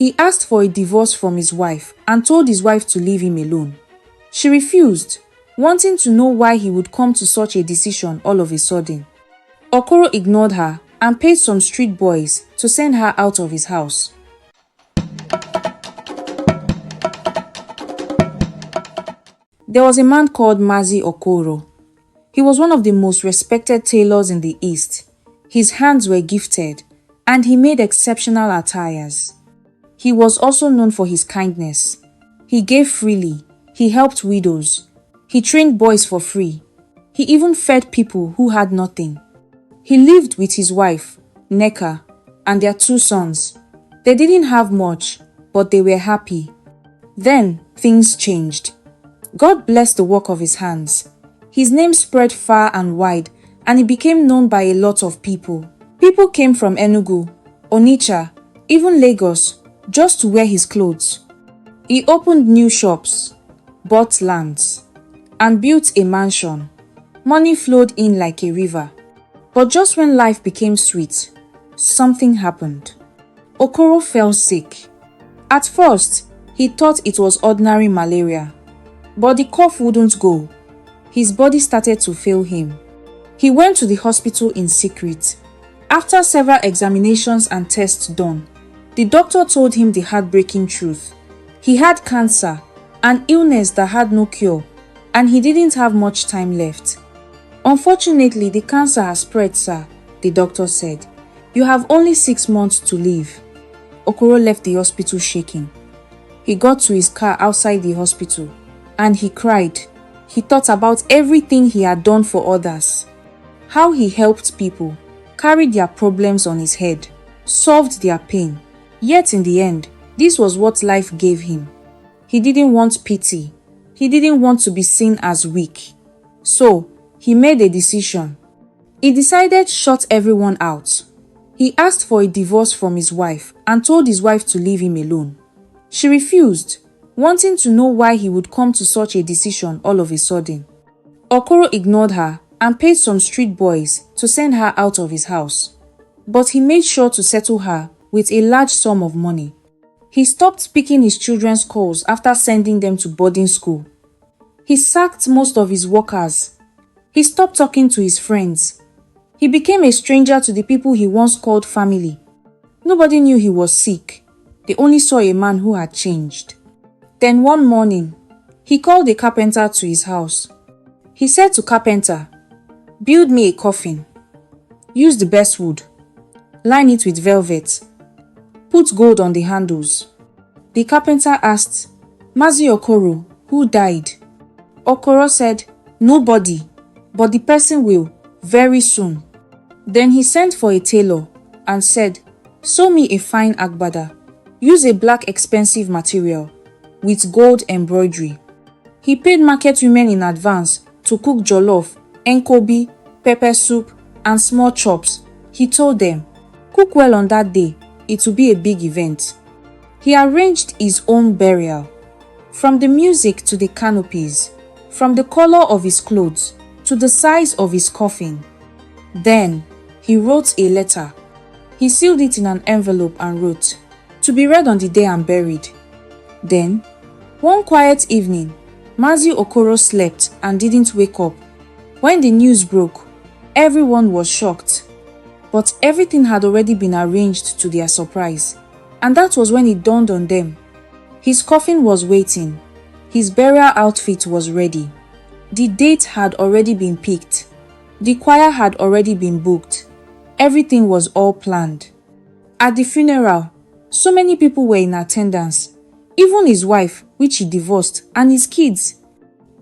He asked for a divorce from his wife and told his wife to leave him alone. She refused, wanting to know why he would come to such a decision all of a sudden. Okoro ignored her and paid some street boys to send her out of his house. There was a man called Mazi Okoro. He was one of the most respected tailors in the East. His hands were gifted, and he made exceptional attires. He was also known for his kindness. He gave freely, he helped widows, he trained boys for free. He even fed people who had nothing. He lived with his wife, Neka, and their 2 sons. They didn't have much, but they were happy. Then things changed. God blessed the work of his hands. His name spread far and wide, and he became known by a lot of people. People came from Enugu, Onitsha, even Lagos, just to wear his clothes. He opened new shops, bought lands, and built a mansion. Money flowed in like a river. But just when life became sweet, something happened. Okoro fell sick. At first, he thought it was ordinary malaria. But the cough wouldn't go. His body started to fail him. He went to the hospital in secret. After several examinations and tests done, the doctor told him the heartbreaking truth. He had cancer, an illness that had no cure, and he didn't have much time left. Unfortunately, the cancer has spread, sir, the doctor said. You have only 6 months to live. Okoro left the hospital shaking. He got to his car outside the hospital, and he cried. He thought about everything he had done for others. How he helped people, carried their problems on his head, solved their pain. Yet in the end, this was what life gave him. He didn't want pity. He didn't want to be seen as weak. So, he made a decision. He decided to shut everyone out. He asked for a divorce from his wife and told his wife to leave him alone. She refused, wanting to know why he would come to such a decision all of a sudden. Okoro ignored her and paid some street boys to send her out of his house. But he made sure to settle her with a large sum of money. He stopped picking his children's calls after sending them to boarding school. He sacked most of his workers. He stopped talking to his friends. He became a stranger to the people he once called family. Nobody knew he was sick. They only saw a man who had changed. Then one morning, he called a carpenter to his house. He said to carpenter, "Build me a coffin. Use the best wood. Line it with velvet. Put gold on the handles." The carpenter asked, "Mazi Okoro, who died?" Okoro said, "Nobody, but the person will, very soon." Then he sent for a tailor and said, "Sew me a fine agbada. Use a black expensive material with gold embroidery." He paid market women in advance to cook jollof, enkobi, pepper soup, and small chops. He told them, "Cook well on that day, it will be a big event." He arranged his own burial. From the music to the canopies, from the color of his clothes to the size of his coffin. Then he wrote a letter. He sealed it in an envelope and wrote, "To be read on the day I'm buried." Then, one quiet evening, Mazi Okoro slept and didn't wake up. When the news broke, everyone was shocked. But everything had already been arranged to their surprise, and that was when it dawned on them. His coffin was waiting. His burial outfit was ready. The date had already been picked. The choir had already been booked. Everything was all planned. At the funeral, so many people were in attendance, even his wife, which he divorced, and his kids.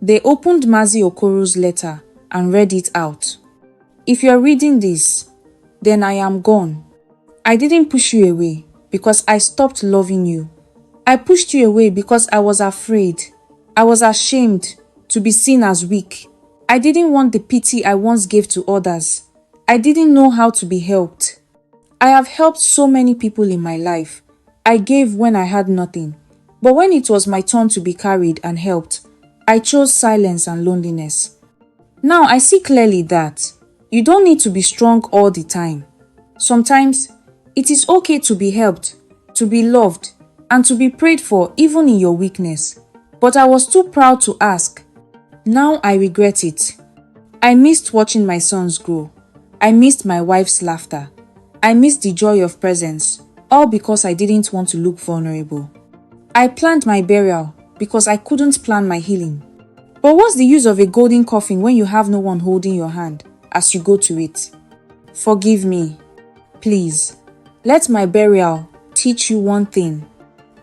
They opened Mazi Okoro's letter and read it out. "If you are reading this, then I am gone. I didn't push you away because I stopped loving you. I pushed you away because I was afraid. I was ashamed to be seen as weak. I didn't want the pity I once gave to others. I didn't know how to be helped. I have helped so many people in my life. I gave when I had nothing. But when it was my turn to be carried and helped, I chose silence and loneliness. Now I see clearly that you don't need to be strong all the time. Sometimes, it is okay to be helped, to be loved, and to be prayed for even in your weakness. But I was too proud to ask. Now I regret it. I missed watching my sons grow. I missed my wife's laughter. I missed the joy of presence, all because I didn't want to look vulnerable. I planned my burial because I couldn't plan my healing. But what's the use of a golden coffin when you have no one holding your hand as you go to it? Forgive me. Please, let my burial teach you one thing.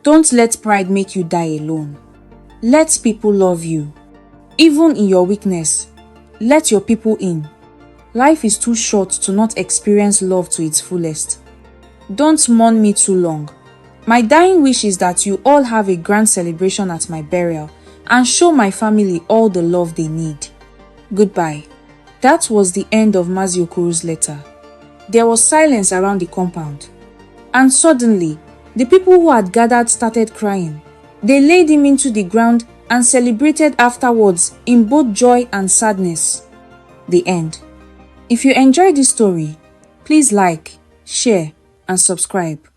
Don't let pride make you die alone. Let people love you. Even in your weakness, let your people in. Life is too short to not experience love to its fullest. Don't mourn me too long. My dying wish is that you all have a grand celebration at my burial and show my family all the love they need. Goodbye. That was the end of Mazi Okoro's letter. There was silence around the compound. And suddenly, the people who had gathered started crying. They laid him into the ground and celebrated afterwards in both joy and sadness. The end. If you enjoyed this story, please like, share, and subscribe.